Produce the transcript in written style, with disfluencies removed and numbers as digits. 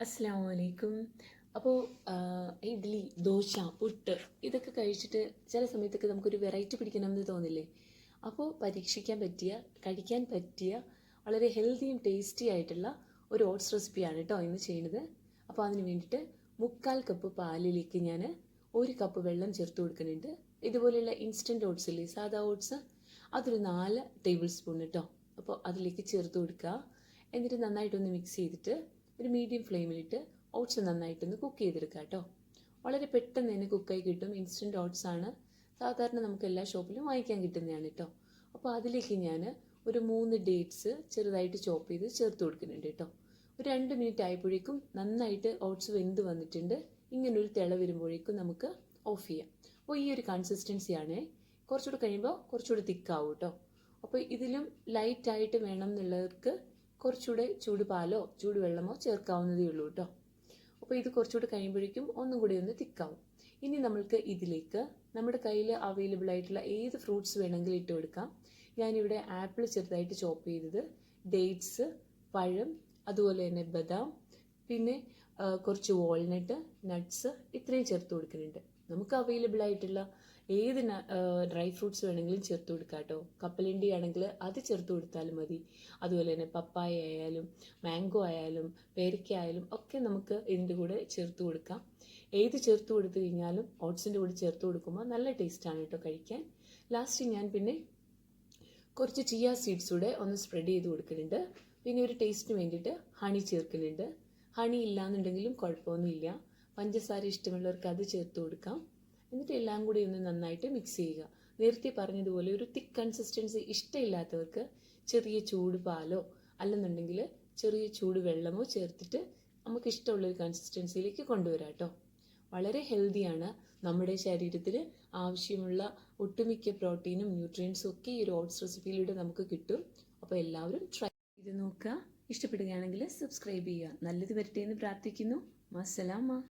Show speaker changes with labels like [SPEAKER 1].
[SPEAKER 1] അസ്സലാമു അലൈക്കും. അപ്പോൾ ഇഡ്ഡലി, ദോശ, പുട്ട് ഇതൊക്കെ കഴിച്ചിട്ട് ചില സമയത്തൊക്കെ നമുക്കൊരു വെറൈറ്റി പിടിക്കണമെന്ന് തോന്നില്ലേ? അപ്പോൾ കഴിക്കാൻ പറ്റിയ വളരെ ഹെൽത്തിയും ടേസ്റ്റി ആയിട്ടുള്ള ഒരു ഓട്സ് റെസിപ്പിയാണ് കേട്ടോ ഇന്ന് ചെയ്യുന്നത്. അപ്പോൾ അതിന് വേണ്ടിയിട്ട് 1/4 കപ്പ് പാലിലേക്ക് ഞാൻ 1 കപ്പ് വെള്ളം ചേർത്ത് കൊടുക്കുന്നുണ്ട്. ഇതുപോലെയുള്ള ഇൻസ്റ്റൻറ്റ് ഓട്സ് ഇല്ലേ, സാധാ ഓട്സ്, അതൊരു 4 ടേബിൾ സ്പൂൺ കേട്ടോ. അപ്പോൾ അതിലേക്ക് ചേർത്ത് കൊടുക്കുക. എന്നിട്ട് നന്നായിട്ടൊന്ന് മിക്സ് ചെയ്തിട്ട് ഒരു മീഡിയം ഫ്ലെയിമിലിട്ട് ഓട്സ് നന്നായിട്ടൊന്ന് കുക്ക് ചെയ്തെടുക്കുക കേട്ടോ. വളരെ പെട്ടെന്ന് തന്നെ കുക്കായി കിട്ടും. ഇൻസ്റ്റൻറ്റ് ഓട്സ് ആണ്, സാധാരണ നമുക്ക് എല്ലാ ഷോപ്പിലും വാങ്ങിക്കാൻ കിട്ടുന്നതാണ് കേട്ടോ. അപ്പോൾ അതിലേക്ക് ഞാൻ ഒരു 3 ഡേറ്റ്സ് ചെറുതായിട്ട് ചോപ്പ് ചെയ്ത് ചേർത്ത് കൊടുക്കുന്നുണ്ട് കേട്ടോ. ഒരു 2 മിനിറ്റ് ആയപ്പോഴേക്കും നന്നായിട്ട് ഓട്സ് വെന്ത് വന്നിട്ടുണ്ട്. ഇങ്ങനൊരു തിള വരുമ്പോഴേക്കും നമുക്ക് ഓഫ് ചെയ്യാം. അപ്പോൾ ഈ ഒരു കൺസിസ്റ്റൻസിയാണ്. കുറച്ചുകൂടെ കഴിയുമ്പോൾ കുറച്ചുകൂടെ തിക്കാവും കേട്ടോ. അപ്പോൾ ഇതിലും ലൈറ്റായിട്ട് വേണം എന്നുള്ളവർക്ക് കുറച്ചുകൂടെ ചൂടുപാലോ ചൂടുവെള്ളമോ ചേർക്കാവുന്നതേ ഉള്ളൂ കേട്ടോ. അപ്പോൾ ഇത് കുറച്ചുകൂടെ കഴിയുമ്പോഴേക്കും ഒന്നും കൂടി ഒന്ന് തിക്കാവും. ഇനി നമ്മൾക്ക് ഇതിലേക്ക് നമ്മുടെ കയ്യിൽ അവൈലബിൾ ആയിട്ടുള്ള ഏത് ഫ്രൂട്ട്സ് വേണമെങ്കിലും ഇട്ട് കൊടുക്കാം. ഞാനിവിടെ ആപ്പിൾ ചെറുതായിട്ട് ചോപ്പ് ചെയ്തത്, ഡേറ്റ്സ്, പഴം, അതുപോലെ തന്നെ ബദാം, പിന്നെ കുറച്ച് വാൾനട്ട്, നട്ട്സ് ഇത്രയും ചേർത്ത് കൊടുക്കുന്നുണ്ട്. നമുക്ക് അവൈലബിൾ ആയിട്ടുള്ള ഏത് ഡ്രൈ ഫ്രൂട്ട്സ് വേണമെങ്കിലും ചേർത്ത് കൊടുക്കാം കേട്ടോ. കപ്പലണ്ടി ആണെങ്കിൽ അത് ചേർത്ത് കൊടുത്താലും മതി. അതുപോലെ തന്നെ പപ്പായ ആയാലും മാംഗോ ആയാലും പേരയ്ക്ക ആയാലും ഒക്കെ നമുക്ക് ഇതിൻ്റെ കൂടെ ചേർത്ത് കൊടുക്കാം. ഏത് ചേർത്ത് കൊടുത്തു കഴിഞ്ഞാലും ഓട്സിൻ്റെ കൂടെ ചേർത്ത് കൊടുക്കുമ്പോൾ നല്ല ടേസ്റ്റാണ് കേട്ടോ കഴിക്കാൻ. ലാസ്റ്റ് ഞാൻ പിന്നെ കുറച്ച് ചിയ സീഡ്സ് കൂടെ ഒന്ന് സ്പ്രെഡ് ചെയ്ത് കൊടുക്കുന്നുണ്ട്. പിന്നെ ഒരു ടേസ്റ്റിന് വേണ്ടിയിട്ട് ഹണി ചേർക്കുന്നുണ്ട്. ഹണി ഇല്ലാന്നുണ്ടെങ്കിലും കുഴപ്പമൊന്നുമില്ല. പഞ്ചസാര ഇഷ്ടമുള്ളവർക്ക് അത് ചേർത്ത് കൊടുക്കാം. എന്നിട്ട് എല്ലാം കൂടി ഒന്ന് നന്നായിട്ട് മിക്സ് ചെയ്യുക. നേരത്തെ പറഞ്ഞതുപോലെ ഒരു തിക്ക് കൺസിസ്റ്റൻസി ഇഷ്ടമില്ലാത്തവർക്ക് ചെറിയ ചൂട് പാലോ അല്ലെന്നുണ്ടെങ്കിൽ ചെറിയ ചൂട് വെള്ളമോ ചേർത്തിട്ട് നമുക്ക് ഇഷ്ടമുള്ളൊരു കൺസിസ്റ്റൻസിയിലേക്ക് കൊണ്ടുവരാം കേട്ടോ. വളരെ ഹെൽത്തിയാണ്. നമ്മുടെ ശരീരത്തിന് ആവശ്യമുള്ള ഒട്ടുമിക്ക പ്രോട്ടീനും ന്യൂട്രിയൻസും ഒക്കെ ഈ ഒരു ഓട്സ് റെസിപ്പിയിലൂടെ നമുക്ക് കിട്ടും. അപ്പോൾ എല്ലാവരും ട്രൈ ചെയ്ത് നോക്കുക. ഇഷ്ടപ്പെടുകയാണെങ്കിൽ സബ്സ്ക്രൈബ് ചെയ്യുക. നല്ലത് വരട്ടെ എന്ന് പ്രാർത്ഥിക്കുന്നു. മസ്സലാമ.